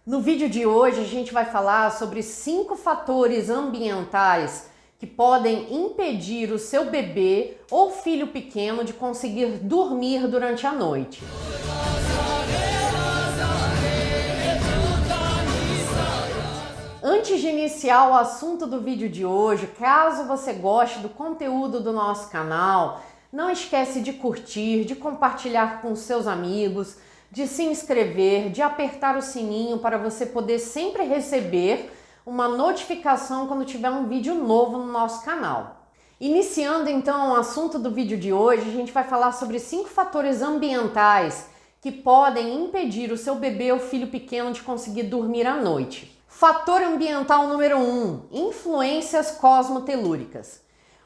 No vídeo de hoje a gente vai falar sobre 5 fatores ambientais que podem impedir o seu bebê ou filho pequeno de conseguir dormir durante a noite. Antes de iniciar o assunto do vídeo de hoje, caso você goste do conteúdo do nosso canal, não esquece de curtir, de compartilhar com seus amigos, de se inscrever, de apertar o sininho para você poder sempre receber uma notificação quando tiver um vídeo novo no nosso canal. Iniciando então o assunto do vídeo de hoje, a gente vai falar sobre 5 fatores ambientais que podem impedir o seu bebê ou filho pequeno de conseguir dormir à noite. Fator ambiental número 1, influências cosmotelúricas.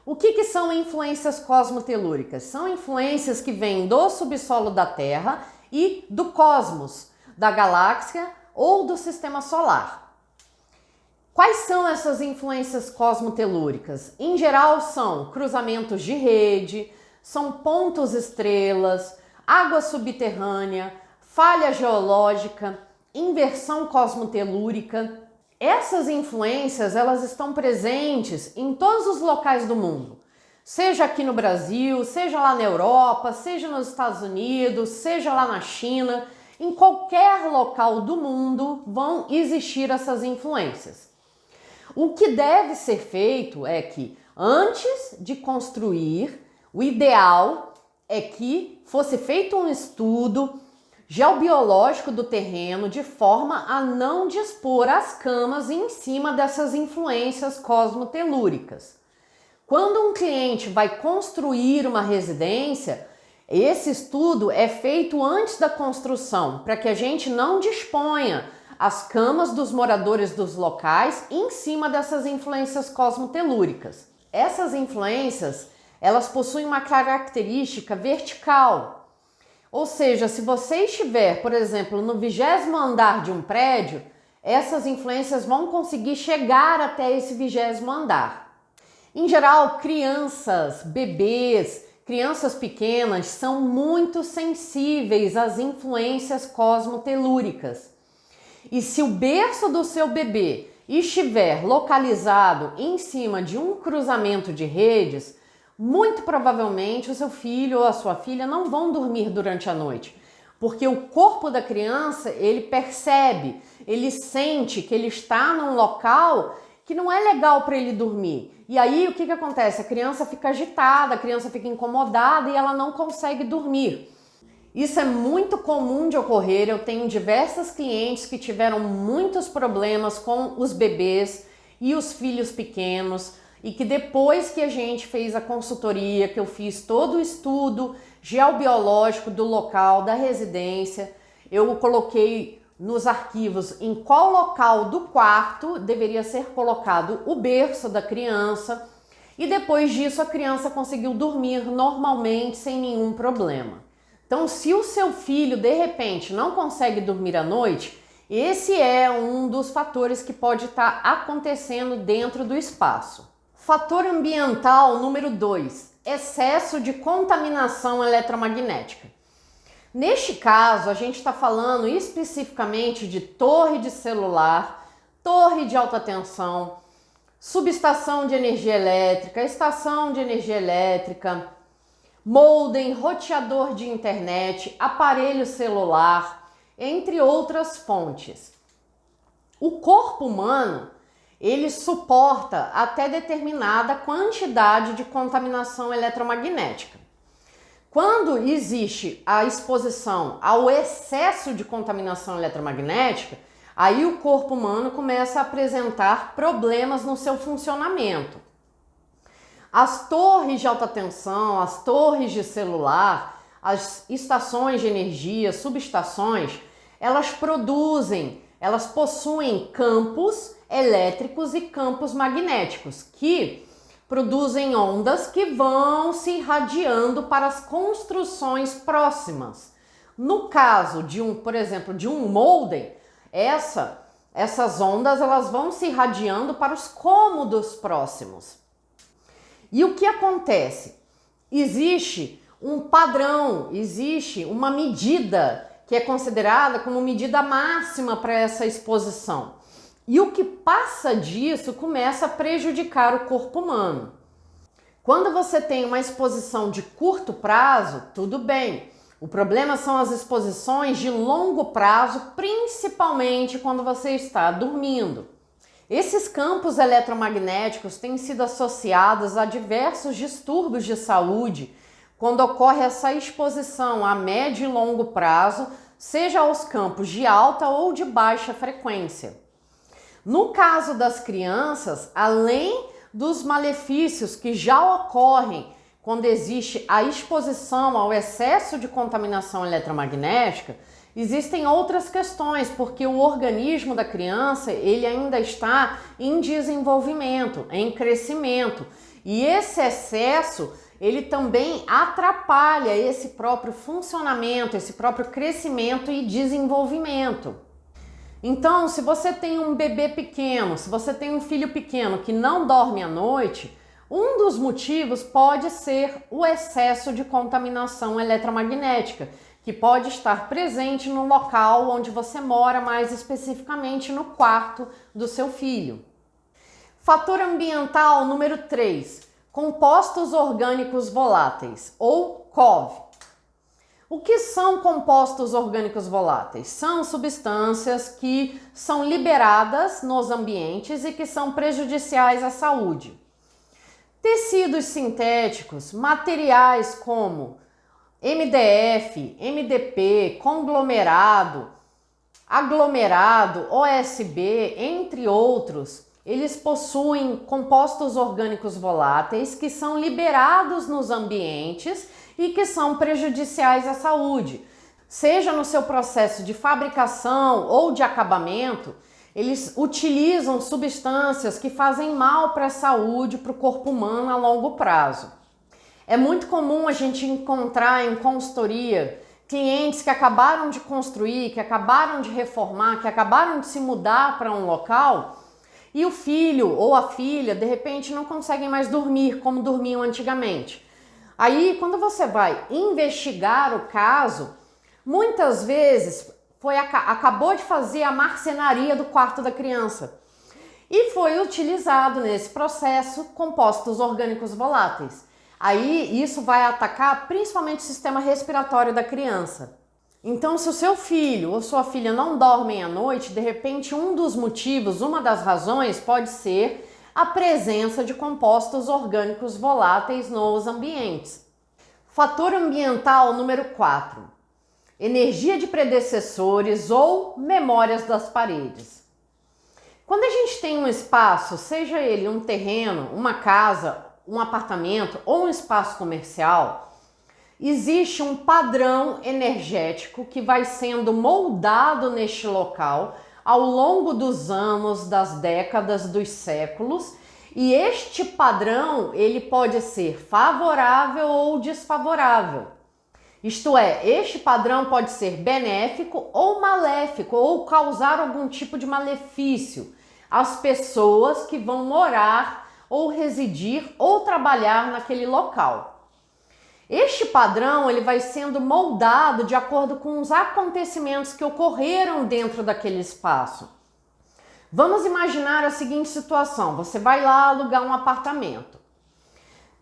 O que são influências cosmotelúricas? São influências que vêm do subsolo da Terra e do cosmos, da galáxia ou do sistema solar. Quais são essas influências cosmotelúricas? Em geral são cruzamentos de rede, são pontos estrelas, água subterrânea, falha geológica, inversão cosmotelúrica. Essas influências, elas estão presentes em todos os locais do mundo. Seja aqui no Brasil, seja lá na Europa, seja nos Estados Unidos, seja lá na China, em qualquer local do mundo vão existir essas influências. O que deve ser feito é que, antes de construir, o ideal é que fosse feito um estudo geobiológico do terreno de forma a não dispor as camas em cima dessas influências cosmotelúricas. Quando um cliente vai construir uma residência, esse estudo é feito antes da construção, para que a gente não disponha as camas dos moradores dos locais em cima dessas influências cosmotelúricas. Essas influências, elas possuem uma característica vertical. Ou seja, se você estiver, por exemplo, no 20º andar de um prédio, essas influências vão conseguir chegar até esse 20º andar. Em geral, crianças, bebês, crianças pequenas são muito sensíveis às influências cosmotelúricas. E se o berço do seu bebê estiver localizado em cima de um cruzamento de redes, muito provavelmente o seu filho ou a sua filha não vão dormir durante a noite, porque o corpo da criança, ele percebe, ele sente que ele está num local que não é legal para ele dormir. E aí o que acontece? A criança fica agitada, a criança fica incomodada e ela não consegue dormir. Isso é muito comum de ocorrer. Eu tenho diversas clientes que tiveram muitos problemas com os bebês e os filhos pequenos e que depois que a gente fez a consultoria, que eu fiz todo o estudo geobiológico do local, da residência, eu coloquei nos arquivos em qual local do quarto deveria ser colocado o berço da criança e depois disso a criança conseguiu dormir normalmente sem nenhum problema. Então, se o seu filho de repente não consegue dormir à noite, esse é um dos fatores que pode estar acontecendo dentro do espaço. Fator ambiental número 2, excesso de contaminação eletromagnética. Neste caso, a gente está falando especificamente de torre de celular, torre de alta tensão, subestação de energia elétrica, estação de energia elétrica, modem, roteador de internet, aparelho celular, entre outras fontes. O corpo humano, ele suporta até determinada quantidade de contaminação eletromagnética. Quando existe a exposição ao excesso de contaminação eletromagnética, aí o corpo humano começa a apresentar problemas no seu funcionamento. As torres de alta tensão, as torres de celular, as estações de energia, subestações, elas possuem campos elétricos e campos magnéticos que produzem ondas que vão se irradiando para as construções próximas. No caso de por exemplo, de um modem, essas ondas elas vão se irradiando para os cômodos próximos. E o que acontece? Existe um padrão, existe uma medida que é considerada como medida máxima para essa exposição. E o que passa disso começa a prejudicar o corpo humano. Quando você tem uma exposição de curto prazo, tudo bem. O problema são as exposições de longo prazo, principalmente quando você está dormindo. Esses campos eletromagnéticos têm sido associados a diversos distúrbios de saúde quando ocorre essa exposição a médio e longo prazo, seja aos campos de alta ou de baixa frequência. No caso das crianças, além dos malefícios que já ocorrem quando existe a exposição ao excesso de contaminação eletromagnética, existem outras questões, porque o organismo da criança ele ainda está em desenvolvimento, em crescimento, e esse excesso ele também atrapalha esse próprio funcionamento, esse próprio crescimento e desenvolvimento. Então, se você tem um bebê pequeno, se você tem um filho pequeno que não dorme à noite, um dos motivos pode ser o excesso de contaminação eletromagnética, que pode estar presente no local onde você mora, mais especificamente no quarto do seu filho. Fator ambiental número 3, compostos orgânicos voláteis, ou COV. O que são compostos orgânicos voláteis? São substâncias que são liberadas nos ambientes e que são prejudiciais à saúde. Tecidos sintéticos, materiais como MDF, MDP, conglomerado, aglomerado, OSB, entre outros, eles possuem compostos orgânicos voláteis que são liberados nos ambientes e que são prejudiciais à saúde. Seja no seu processo de fabricação ou de acabamento, eles utilizam substâncias que fazem mal para a saúde, para o corpo humano a longo prazo. É muito comum a gente encontrar em consultoria clientes que acabaram de construir, que acabaram de reformar, que acabaram de se mudar para um local e o filho ou a filha, de repente, não conseguem mais dormir como dormiam antigamente. Aí, quando você vai investigar o caso, muitas vezes acabou de fazer a marcenaria do quarto da criança e foi utilizado nesse processo compostos orgânicos voláteis. Aí isso vai atacar principalmente o sistema respiratório da criança. Então, se o seu filho ou sua filha não dormem à noite, de repente um dos motivos, uma das razões pode ser a presença de compostos orgânicos voláteis nos ambientes. Fator ambiental número 4. Energia de predecessores ou memórias das paredes. Quando a gente tem um espaço, seja ele um terreno, uma casa, um apartamento ou um espaço comercial, existe um padrão energético que vai sendo moldado neste local ao longo dos anos, das décadas, dos séculos, e este padrão ele pode ser favorável ou desfavorável. Isto é, este padrão pode ser benéfico ou maléfico, ou causar algum tipo de malefício às pessoas que vão morar ou residir ou trabalhar naquele local. Este padrão ele vai sendo moldado de acordo com os acontecimentos que ocorreram dentro daquele espaço. Vamos imaginar a seguinte situação: você vai lá alugar um apartamento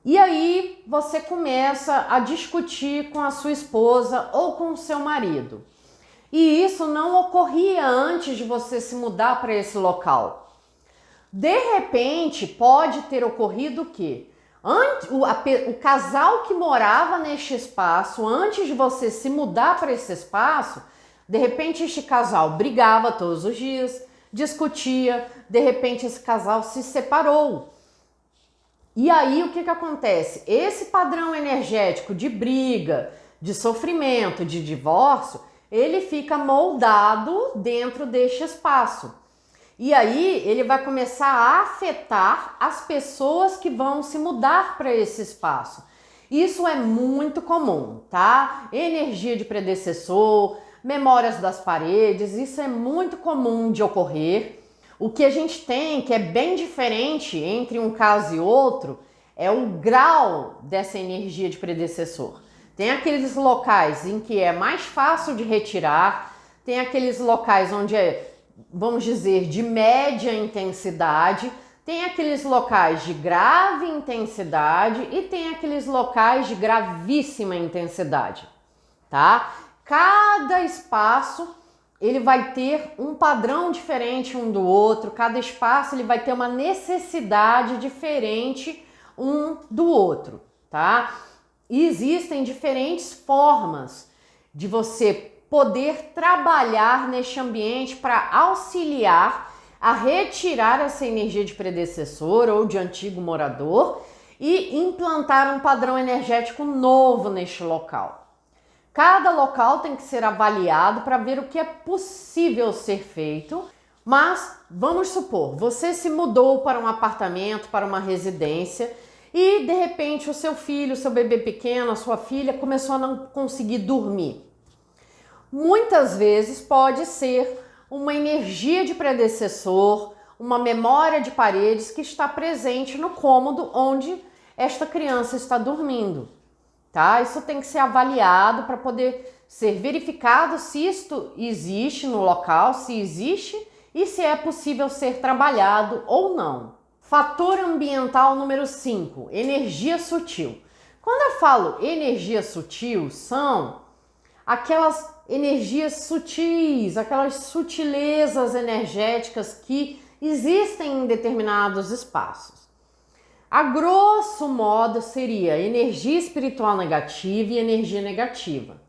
e aí você começa a discutir com a sua esposa ou com o seu marido. E isso não ocorria antes de você se mudar para esse local. De repente, pode ter ocorrido o quê? O casal que morava neste espaço, antes de você se mudar para esse espaço, de repente este casal brigava todos os dias, discutia, de repente esse casal se separou. E aí o que acontece? Esse padrão energético de briga, de sofrimento, de divórcio, ele fica moldado dentro deste espaço. E aí ele vai começar a afetar as pessoas que vão se mudar para esse espaço. Isso é muito comum, tá? Energia de predecessor, memórias das paredes, isso é muito comum de ocorrer. O que a gente tem, que é bem diferente entre um caso e outro, é o grau dessa energia de predecessor. Tem aqueles locais em que é mais fácil de retirar, tem aqueles locais onde é, vamos dizer, de média intensidade, tem aqueles locais de grave intensidade e tem aqueles locais de gravíssima intensidade, tá? Cada espaço ele vai ter um padrão diferente um do outro, cada espaço ele vai ter uma necessidade diferente um do outro, tá? E existem diferentes formas de você poder trabalhar neste ambiente para auxiliar a retirar essa energia de predecessor ou de antigo morador e implantar um padrão energético novo neste local. Cada local tem que ser avaliado para ver o que é possível ser feito, mas vamos supor, você se mudou para um apartamento, para uma residência e de repente o seu filho, o seu bebê pequeno, a sua filha começou a não conseguir dormir. Muitas vezes pode ser uma energia de predecessor, uma memória de paredes que está presente no cômodo onde esta criança está dormindo, tá? Isso tem que ser avaliado para poder ser verificado se isto existe no local, se existe e se é possível ser trabalhado ou não. Fator ambiental número 5, energia sutil. Quando eu falo energia sutil, são aquelas energias sutis, aquelas sutilezas energéticas que existem em determinados espaços. A grosso modo seria energia espiritual negativa e energia negativa.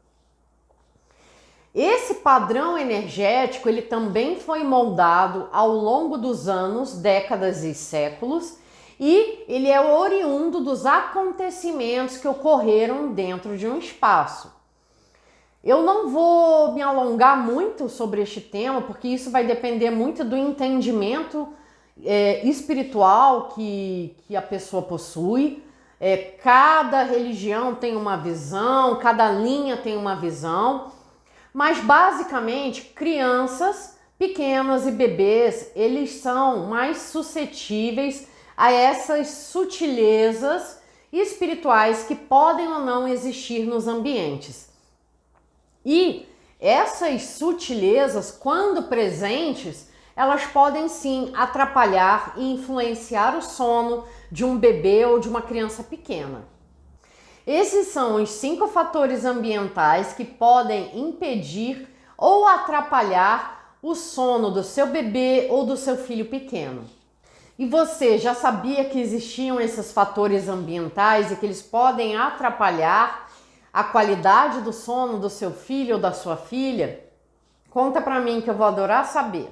Esse padrão energético ele também foi moldado ao longo dos anos, décadas e séculos, e ele é oriundo dos acontecimentos que ocorreram dentro de um espaço. Eu não vou me alongar muito sobre este tema, porque isso vai depender muito do entendimento espiritual que a pessoa possui. Cada religião tem uma visão, cada linha tem uma visão, mas basicamente crianças pequenas e bebês, eles são mais suscetíveis a essas sutilezas espirituais que podem ou não existir nos ambientes. E essas sutilezas, quando presentes, elas podem sim atrapalhar e influenciar o sono de um bebê ou de uma criança pequena. Esses são os 5 fatores ambientais que podem impedir ou atrapalhar o sono do seu bebê ou do seu filho pequeno. E você já sabia que existiam esses fatores ambientais e que eles podem atrapalhar a qualidade do sono do seu filho ou da sua filha? Conta pra mim que eu vou adorar saber.